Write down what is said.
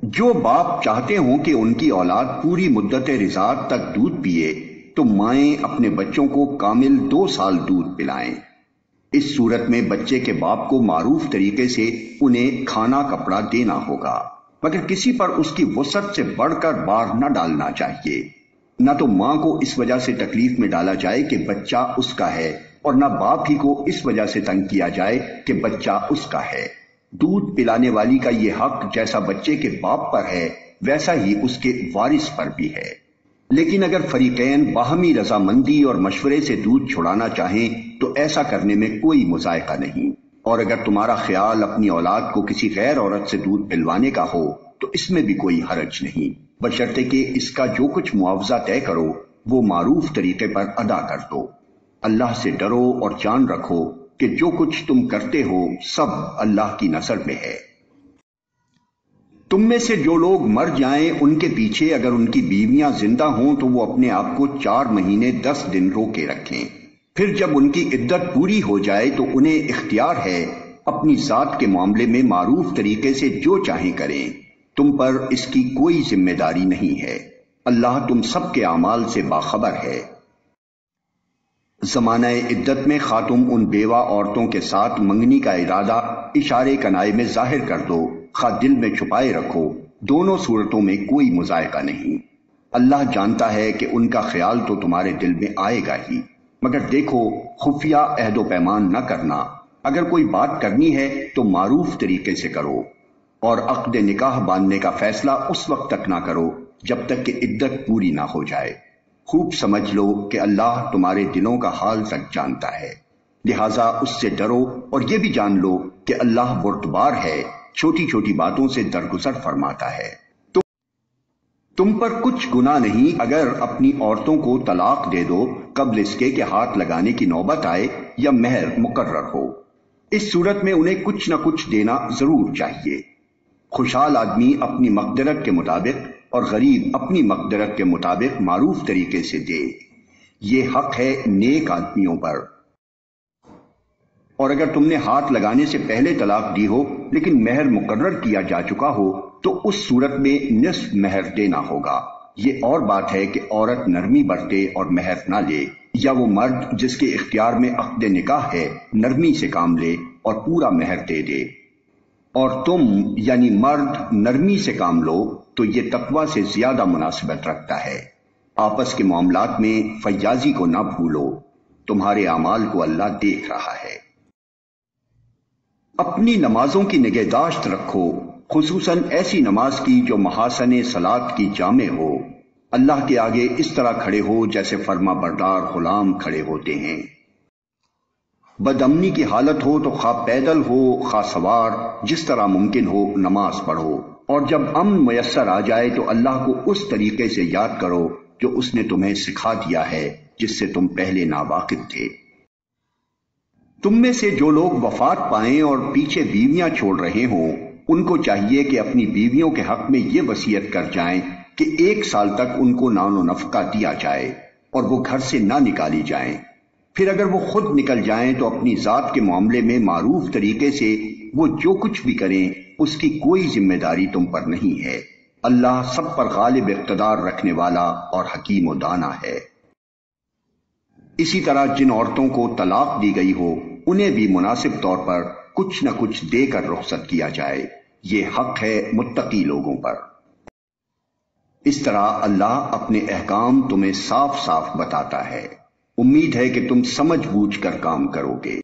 جو باپ چاہتے ہوں کہ ان کی اولاد پوری مدت رضاعت تک دودھ پیے تو مائیں اپنے بچوں کو کامل 2 سال دودھ پلائیں۔ اس صورت میں بچے کے باپ کو معروف طریقے سے انہیں کھانا کپڑا دینا ہوگا، مگر کسی پر اس کی وسعت سے بڑھ کر بار نہ ڈالنا چاہیے۔ نہ تو ماں کو اس وجہ سے تکلیف میں ڈالا جائے کہ بچہ اس کا ہے، اور نہ باپ ہی کو اس وجہ سے تنگ کیا جائے کہ بچہ اس کا ہے۔ دودھ پلانے والی کا یہ حق جیسا بچے کے باپ پر ہے ویسا ہی اس کے وارث پر بھی ہے۔ لیکن اگر فریقین باہمی رضامندی اور مشورے سے دودھ چھڑانا چاہیں تو ایسا کرنے میں کوئی مذائقہ نہیں، اور اگر تمہارا خیال اپنی اولاد کو کسی غیر عورت سے دودھ پلوانے کا ہو تو اس میں بھی کوئی حرج نہیں، بشرطے کہ اس کا جو کچھ معاوضہ طے کرو وہ معروف طریقے پر ادا کر دو۔ اللہ سے ڈرو اور جان رکھو کہ جو کچھ تم کرتے ہو سب اللہ کی نظر میں ہے۔ تم میں سے جو لوگ مر جائیں ان کے پیچھے اگر ان کی بیویاں زندہ ہوں تو وہ اپنے آپ کو 4 مہینے 10 دن روکے رکھیں۔ پھر جب ان کی عدت پوری ہو جائے تو انہیں اختیار ہے اپنی ذات کے معاملے میں معروف طریقے سے جو چاہیں کریں، تم پر اس کی کوئی ذمہ داری نہیں ہے۔ اللہ تم سب کے اعمال سے باخبر ہے۔ زمانہ عدت میں خاتم ان بیوہ عورتوں کے ساتھ منگنی کا ارادہ اشارے کنائے میں ظاہر کر دو، خواہ دل میں چھپائے رکھو، دونوں صورتوں میں کوئی مذائقہ نہیں۔ اللہ جانتا ہے کہ ان کا خیال تو تمہارے دل میں آئے گا ہی، مگر دیکھو خفیہ عہد و پیمان نہ کرنا۔ اگر کوئی بات کرنی ہے تو معروف طریقے سے کرو، اور عقد نکاح باندھنے کا فیصلہ اس وقت تک نہ کرو جب تک کہ عدت پوری نہ ہو جائے۔ خوب سمجھ لو کہ اللہ تمہارے دلوں کا حال تک جانتا ہے، لہٰذا اس سے ڈرو، اور یہ بھی جان لو کہ اللہ بردبار ہے، چھوٹی چھوٹی باتوں سے درگزر فرماتا ہے۔ تم پر کچھ گناہ نہیں اگر اپنی عورتوں کو طلاق دے دو قبل اس کے کہ ہاتھ لگانے کی نوبت آئے یا مہر مقرر ہو۔ اس صورت میں انہیں کچھ نہ کچھ دینا ضرور چاہیے۔ خوشحال آدمی اپنی مقدرت کے مطابق اور غریب اپنی مقدرت کے مطابق معروف طریقے سے دے، یہ حق ہے نیک آدمیوں پر۔ اور اگر تم نے ہاتھ لگانے سے پہلے طلاق دی ہو لیکن مہر مقرر کیا جا چکا ہو تو اس صورت میں نصف مہر دینا ہوگا۔ یہ اور بات ہے کہ عورت نرمی برتے اور مہر نہ لے، یا وہ مرد جس کے اختیار میں عقد نکاح ہے نرمی سے کام لے اور پورا مہر دے دے، اور تم یعنی مرد نرمی سے کام لو تو یہ تقوی سے زیادہ مناسبت رکھتا ہے۔ آپس کے معاملات میں فیاضی کو نہ بھولو، تمہارے اعمال کو اللہ دیکھ رہا ہے۔ اپنی نمازوں کی نگہداشت رکھو، خصوصاً ایسی نماز کی جو محاسن صلاۃ کی جامع ہو۔ اللہ کے آگے اس طرح کھڑے ہو جیسے فرما بردار غلام کھڑے ہوتے ہیں۔ بد امنی کی حالت ہو تو خواہ پیدل ہو خواہ سوار، جس طرح ممکن ہو نماز پڑھو، اور جب امن میسر آ جائے تو اللہ کو اس طریقے سے یاد کرو جو اس نے تمہیں سکھا دیا ہے جس سے تم پہلے ناواقف تھے۔ تم میں سے جو لوگ وفات پائیں اور پیچھے بیویاں چھوڑ رہے ہوں ان کو چاہیے کہ اپنی بیویوں کے حق میں یہ وصیت کر جائیں کہ 1 سال تک ان کو نان و نفقہ دیا جائے اور وہ گھر سے نہ نکالی جائیں۔ پھر اگر وہ خود نکل جائیں تو اپنی ذات کے معاملے میں معروف طریقے سے وہ جو کچھ بھی کریں اس کی کوئی ذمہ داری تم پر نہیں ہے۔ اللہ سب پر غالب اقتدار رکھنے والا اور حکیم و دانا ہے۔ اسی طرح جن عورتوں کو طلاق دی گئی ہو انہیں بھی مناسب طور پر کچھ نہ کچھ دے کر رخصت کیا جائے، یہ حق ہے متقی لوگوں پر۔ اس طرح اللہ اپنے احکام تمہیں صاف صاف بتاتا ہے۔ امید ہے کہ تم سمجھ بوجھ کر کام کرو گے۔